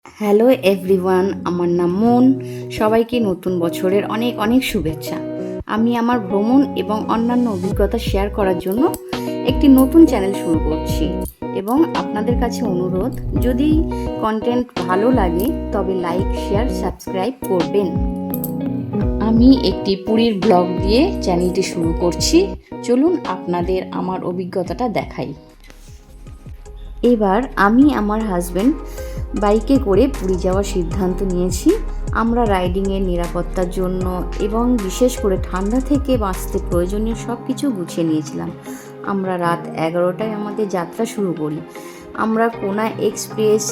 Hello everyone, আমার নাম মন। সবাইকে নতুন বছরের অনেক অনেক শুভেচ্ছা। আমি আমার ভ্রমণ এবং অন্যান্য অভিজ্ঞতা শেয়ার করার জন্য একটি নতুন চ্যানেল শুরু করছি এবং আপনাদের কাছে অনুরোধ, যদি কন্টেন্ট ভালো লাগে তবে লাইক, শেয়ার, সাবস্ক্রাইব করবেন। আমি একটি পুরীর ব্লগ দিয়ে চ্যানেলটি শুরু করছি। চলুন আপনাদের আমার অভিজ্ঞতাটা দেখাই। এবার আমি আমার হাজব্যান্ড বাইকে করে পুরী যাওয়ার সিদ্ধান্ত নিয়েছি। আমরা রাইডিংয়ের নিরাপত্তার জন্য এবং বিশেষ করে ঠান্ডা থেকে বাঁচতে প্রয়োজনীয় সব কিছু গুছিয়ে নিয়েছিলাম। আমরা রাত 11টায় আমাদের যাত্রা শুরু করি। আমরা Kona express,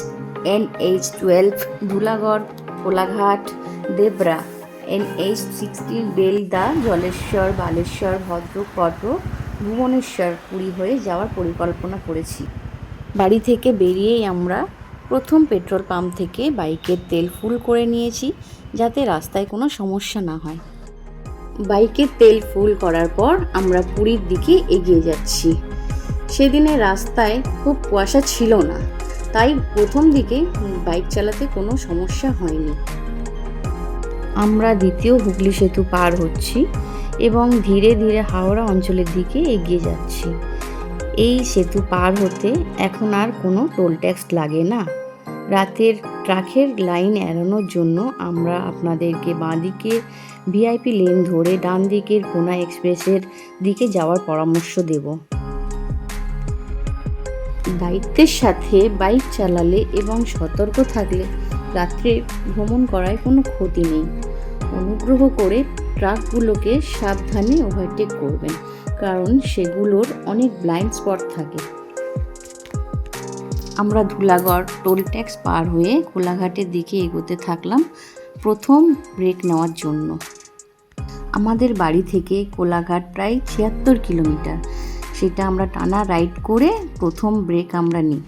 NH12, Dhulagarh, Kolaghat, Debra, NH60, Belda, Jaleswar, Balasore, Bhadrak, Bhubaneswar, Puri হয়ে যাওয়ার পরিকল্পনা করেছি। বাড়ি থেকে বেরিয়েই আমরা প্রথম পেট্রোল পাম্প থেকে বাইকের তেল ফুল করে নিয়েছি, যাতে রাস্তায় কোনো সমস্যা না হয়। বাইকের তেল ফুল করার পর আমরা পুরীর দিকে এগিয়ে যাচ্ছি। সেদিনে রাস্তায় খুব কুয়াশা ছিল না, তাই প্রথম দিকে বাইক চালাতে কোনো সমস্যা হয়নি। আমরা দ্বিতীয় হুগলি সেতু পার হচ্ছি এবং ধীরে ধীরে হাওড়া অঞ্চলের দিকে এগিয়ে যাচ্ছি। এই সেতু পার হতে এখন আর কোনো টোল ট্যাক্স লাগে না। রাতের ট্রাকের লাইন এড়ানোর জন্য আমরা আপনাদেরকে বাঁদিকে ভিআইপি লেন ধরে ডান দিকের কোনা এক্সপ্রেসের দিকে যাওয়ার পরামর্শ দেব। দায়িত্বের সাথে বাইক চালালে এবং সতর্ক থাকলে রাত্রে ভ্রমণ করায় কোনো ক্ষতি নেই। অনুগ্রহ করে ট্রাকগুলোকে সাবধানে ওভারটেক করবেন, কারণ সেগুলোর অনেক ব্লাইন্ড স্পট থাকে। আমরা ধুলাগড় টোল ট্যাক্স পার হয়ে কোলাঘাটের দিকে এগোতে থাকলাম প্রথম ব্রেক নেওয়ার জন্য। আমাদের বাড়ি থেকে কোলাঘাট প্রায় 76 কিলোমিটার। সেটা আমরা টানা রাইড করে প্রথম ব্রেক আমরা নিই।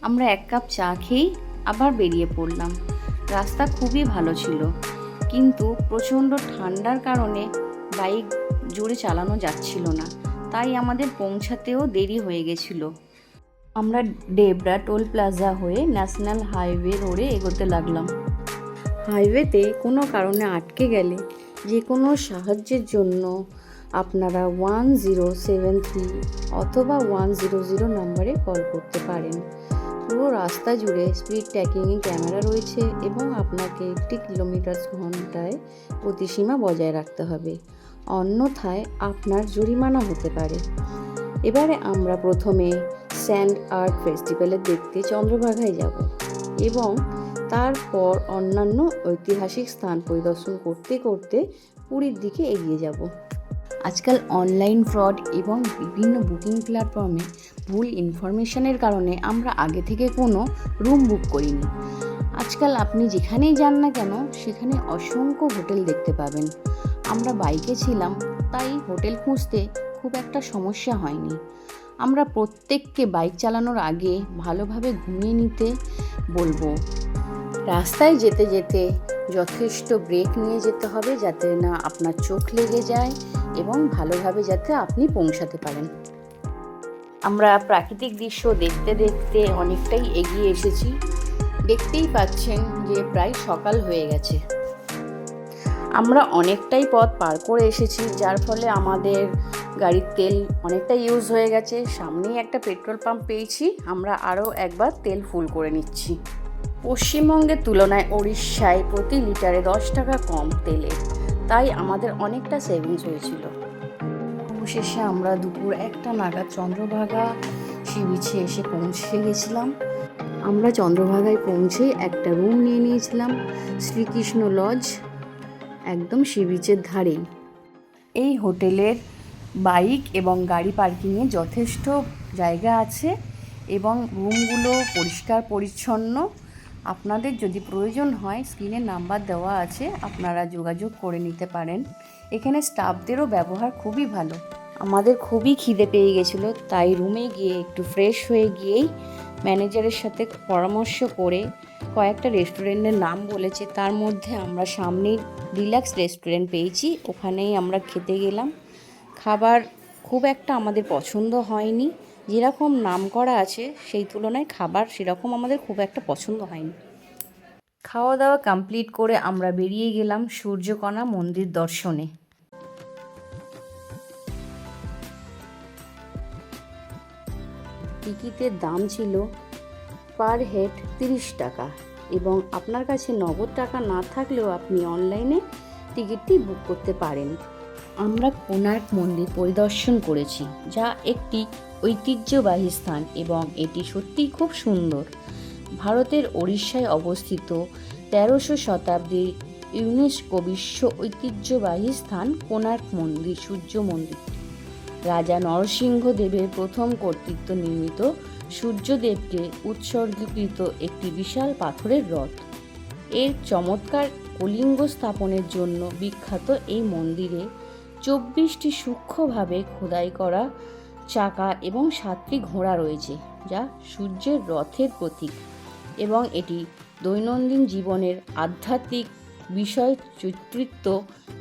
আমরা এক কাপ চা খেয়েই আবার বেরিয়ে পড়লাম। রাস্তা খুবই ভালো ছিল, কিন্তু প্রচণ্ড ঠান্ডার কারণে বাইক জোরে চালানো যাচ্ছিল না, তাই আমাদের পৌঁছাতেও দেরি হয়ে গেছিল। আমরা ডেবরা টোল প্লাজা হয়ে ন্যাশনাল হাইওয়ে রোডে এগোতে লাগলাম। হাইওয়েতে কোনো কারণে আটকে গেলে যে কোনো সাহায্যের জন্য আপনারা 1073 অথবা 100 নম্বরে কল করতে পারেন। পুরো রাস্তা জুড়ে স্পিড ট্র্যাকিংয়ে ক্যামেরা রয়েছে এবং আপনাকে 80 কিলোমিটার ঘন্টায় গতিসীমা বজায় রাখতে হবে, অন্যথায় আপনার জরিমানা হতে পারে। এবারে আমরা প্রথমে স্যান্ড আর্ট ফেস্টিভ্যালে দেখতে চন্দ্রভাগায় যাব এবং তারপর অন্যান্য ঐতিহাসিক স্থান পরিদর্শন করতে করতে পুরীর দিকে এগিয়ে যাব। আজকাল অনলাইন ফ্রড এবং বিভিন্ন বুকিং প্ল্যাটফর্মে ভুল ইনফরমেশনের কারণে আমরা আগে থেকে কোনো রুম বুক করিনি। আজকাল আপনি যেখানেই যান না কেন সেখানে অসংখ্য হোটেল দেখতে পাবেন। আমরা বাইকে ছিলাম, তাই হোটেল খুঁজতে খুব একটা সমস্যা হয়নি। আমরা প্রত্যেককে বাইক চালানোর আগে ভালোভাবে ঘুমিয়ে নিতে বলবো। রাস্তায় যেতে যেতে যথেষ্ট ব্রেক নিয়ে যেতে হবে, যাতে না আপনার চোখ লেগে যায় এবং ভালোভাবে যাতে আপনি পৌঁছাতে পারেন। আমরা প্রাকৃতিক দৃশ্য দেখতে দেখতে অনেকটাই এগিয়ে এসেছি। দেখতেই পাচ্ছেন যে প্রায় সকাল হয়ে গেছে। আমরা অনেকটাই পথ পার করে এসেছি, যার ফলে আমাদের গাড়ির তেল অনেকটা ইউজ হয়ে গেছে। সামনেই একটা পেট্রোল পাম্প পেয়েছি, আমরা আরও একবার তেল ফুল করে নিচ্ছি। পশ্চিমবঙ্গের তুলনায় উড়িষ্যায় প্রতি লিটারে 10 টাকা কম তেলে, তাই আমাদের অনেকটা সেভিংস হয়েছিল। অবশেষে আমরা দুপুর 1টা নাগাদ চন্দ্রভাগা সি বিচে এসে পৌঁছে গেছিলাম। আমরা চন্দ্রভাগায় পৌঁছে একটা রুম নিয়ে নিয়েছিলাম, শ্রীকৃষ্ণ লজ, একদম সি বিচের ধারেই। এই হোটেলের বাইক এবং গাড়ি পার্কিংয়ে যথেষ্ট জায়গা আছে এবং রুমগুলো পরিষ্কার পরিচ্ছন্ন। আপনাদের যদি প্রয়োজন হয় স্ক্রিনে নাম্বার দেওয়া আছে, আপনারা যোগাযোগ করে নিতে পারেন। এখানে স্টাফদেরও ব্যবহার খুবই ভালো। আমাদের খুবই খিদে পেয়ে গেছিলো, তাই রুমে গিয়ে একটু ফ্রেশ হয়ে গিয়েই ম্যানেজারের সাথে পরামর্শ করে কয়েকটা রেস্টুরেন্টের নাম বলেছে, তার মধ্যে আমরা সামনেই রিল্যাক্স রেস্টুরেন্ট পেয়েছি, ওখানেই আমরা খেতে গেলাম। খাবার খুব একটা আমাদের পছন্দ হয়নি, যেরকম নাম করা আছে সেই তুলনায় খাবার সেরকম আমাদের খুব একটা পছন্দ হয়নি। খাওয়া দাওয়া কমপ্লিট করে আমরা বেরিয়ে গেলাম সূর্যকণা মন্দির দর্শনে। টিকিটের দাম ছিল পার হেড 30 টাকা, এবং আপনার কাছে নগদ টাকা না থাকলেও আপনি অনলাইনে টিকিটটি বুক করতে পারেন। আমরা কোণার্ক মন্দির পরিদর্শন করেছি, যা একটি ঐতিহ্যবাহী স্থান এবং এটি সত্যিই খুব সুন্দর। ভারতের ওড়িশায় অবস্থিত 1300 শতাব্দীর ইউনেস্কো বিশ্ব ঐতিহ্যবাহী স্থান কোণার্ক মন্দির সূর্য মন্দির রাজা নরসিংহদেবের প্রথম কর্তৃত্ব নির্মিত সূর্যদেবকে উৎসর্গীকৃত একটি বিশাল পাথরের রথ। এর চমৎকার কলিঙ্গ স্থাপনের জন্য বিখ্যাত এই মন্দিরে 24টি সূক্ষ্মভাবে খোদাই করা চাকা এবং 7টি ঘোড়া রয়েছে, যা সূর্যের রথের প্রতীক, এবং এটি দৈনন্দিন জীবনের আধ্যাত্মিক বিষয় চিত্রিত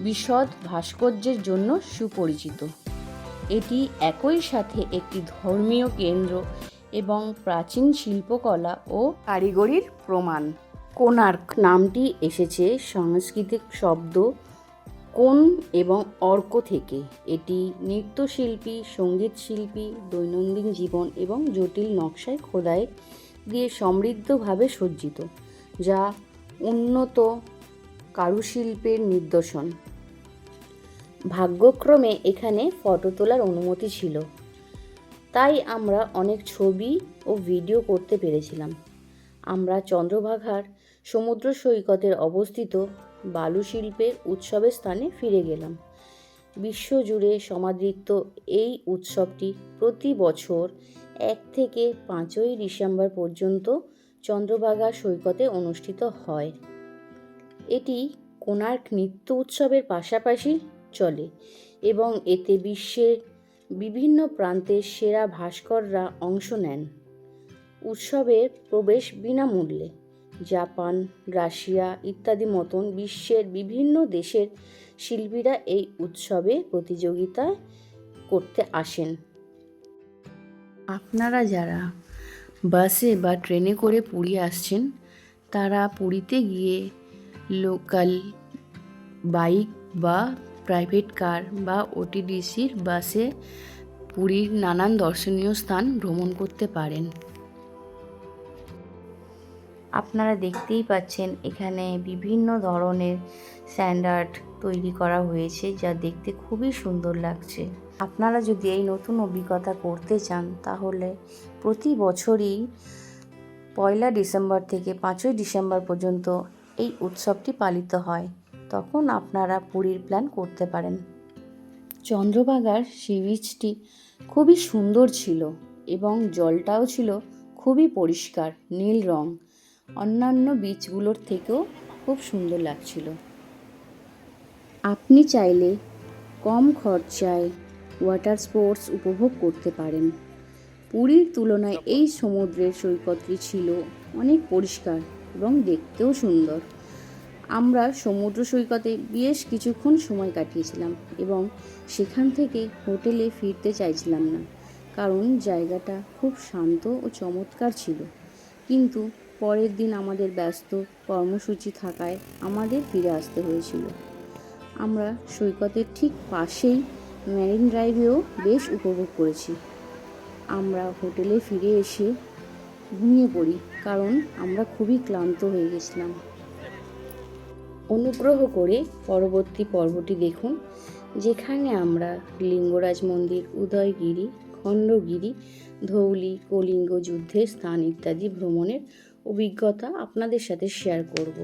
বিশদ ভাস্কর্যের জন্য সুপরিচিত। এটি একই সাথে একটি ধর্মীয় কেন্দ্র এবং প্রাচীন শিল্পকলা ও কারিগরির প্রমাণ। কোণার্ক নামটি এসেছে সাংস্কৃতিক শব্দ কোণ এবং অর্ক থেকে। এটি নৃত্যশিল্পী, সঙ্গীতশিল্পী, দৈনন্দিন জীবন এবং জটিল নকশায় খোদাই দিয়ে সমৃদ্ধভাবে সজ্জিত, যা উন্নত কারুশিল্পের নিদর্শন। ভাগ্যক্রমে এখানে ফটো তোলার অনুমতি ছিল, তাই আমরা অনেক ছবি ও ভিডিও করতে পেরেছিলাম। আমরা চন্দ্রভাগার সমুদ্র সৈকতের অবস্থিত বালু শিল্পের উৎসবের স্থানে ফিরে গেলাম। বিশ্বজুড়ে সমাদৃত এই উৎসবটি প্রতি বছর 1 থেকে 5ই ডিসেম্বর পর্যন্ত চন্দ্রভাগা সৈকতে অনুষ্ঠিত হয়। এটি কোণার্ক নৃত্য উৎসবের পাশাপাশি চলে এবং এতে বিশ্বের বিভিন্ন প্রান্তের সেরা ভাস্কররা অংশ নেন। উৎসবের প্রবেশ বিনামূল্যে। জাপান, রাশিয়া ইত্যাদি মতন বিশ্বের বিভিন্ন দেশের শিল্পীরা এই উৎসবে প্রতিযোগিতা করতে আসেন। আপনারা যারা বাসে বা ট্রেনে করে পুরী আসছেন, তারা পুরীতে গিয়ে লোকাল বাইক বা প্রাইভেট কার বা ওটিডিসির বাসে পুরীর নানান দর্শনীয় স্থান ভ্রমণ করতে পারেন। আপনারা দেখতেই পাচ্ছেন এখানে বিভিন্ন ধরনের স্ট্যান্ডার্ড তৈরি করা হয়েছে, যা দেখতে খুবই সুন্দর লাগছে। আপনারা যদি এই নতুন অভিজ্ঞতা করতে চান, তাহলে প্রতি বছরই 1 ডিসেম্বর থেকে 5ই ডিসেম্বর পর্যন্ত এই উৎসবটি পালিত হয়। তখন আপনারা পুরীর প্ল্যান করতে পারেন। চন্দ্রভাগার সি বিচটি খুবই সুন্দর ছিল এবং জলটাও ছিল খুবই পরিষ্কার নীল রং। অন্যান্য বিচগুলোর থেকেও খুব সুন্দর লাগছিল। আপনি চাইলে কম খরচায় ওয়াটার স্পোর্টস উপভোগ করতে পারেন। পুরীর তুলনায় এই সমুদ্রের সৈকতটি ছিল অনেক পরিষ্কার এবং দেখতেও সুন্দর। আমরা সমুদ্র সৈকতে বেশ কিছুক্ষণ সময় কাটিয়েছিলাম এবং সেখান থেকে হোটেলে ফিরতে চাইছিলাম না, কারণ জায়গাটা খুব শান্ত ও চমৎকার ছিল। কিন্তু পরের দিন আমাদের ব্যস্ত কর্মসূচি থাকায় আমাদের ফিরে আসতে হয়েছিল। আমরা সৈকতের ঠিক পাশেই মেরিন ড্রাইভেও বেশ উপভোগ করেছি। আমরা হোটেলে ফিরে এসে ঘুমিয়ে পড়ি, কারণ আমরা খুবই ক্লান্ত হয়ে গেছিলাম। অনুগ্রহ করে পরবর্তী পর্বটি দেখুন, যেখানে আমরা লিঙ্গরাজ মন্দির, উদয়গিরি, খণ্ডগিরি, ধৌলি, কলিঙ্গ যুদ্ধের স্থান ইত্যাদি ভ্রমণের অভিজ্ঞতা আপনাদের সাথে শেয়ার করব।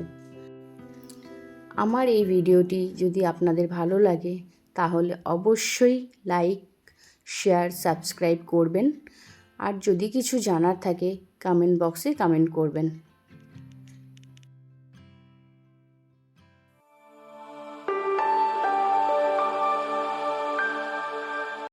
আমার এই ভিডিওটি যদি আপনাদের ভালো লাগে, তাহলে অবশ্যই লাইক, শেয়ার, সাবস্ক্রাইব করবেন। আর যদি কিছু জানার থাকে, কমেন্ট বক্সে কমেন্ট করবেন।